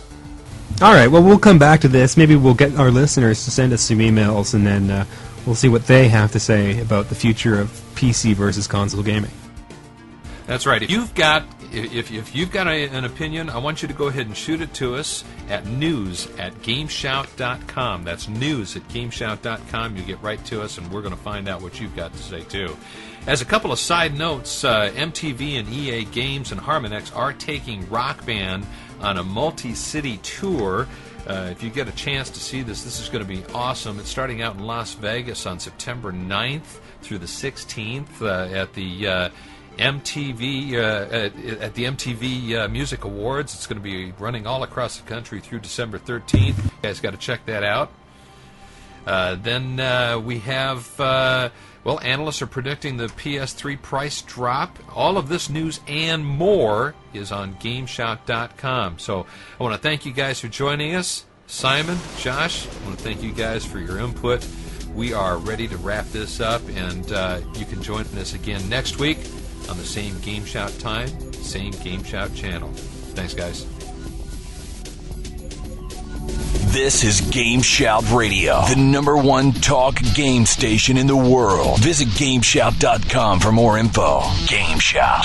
All right, well, we'll come back to this. Maybe we'll get our listeners to send us some emails, and then we'll see what they have to say about the future of PC versus console gaming. That's right. If you've got an opinion, I want you to go ahead and shoot it to us at news@gameshout.com. That's news@gameshout.com. You get right to us, and we're going to find out what you've got to say, too. As a couple of side notes, MTV and EA Games and Harmonix are taking Rock Band on a multi-city tour. If you get a chance to see this is going to be awesome. It's starting out in Las Vegas on September 9th through the 16th at the... MTV at the MTV Music Awards. It's going to be running all across the country through December 13th. You guys got to check that out. Then we have, analysts are predicting the PS3 price drop. All of this news and more is on GameShout.com. So I want to thank you guys for joining us. Simon, Josh, I want to thank you guys for your input. We are ready to wrap this up, and you can join us again next week on the same GameShout time, same GameShout channel. Thanks, guys. This is GameShout Radio, the #1 talk game station in the world. Visit GameShout.com for more info. GameShout.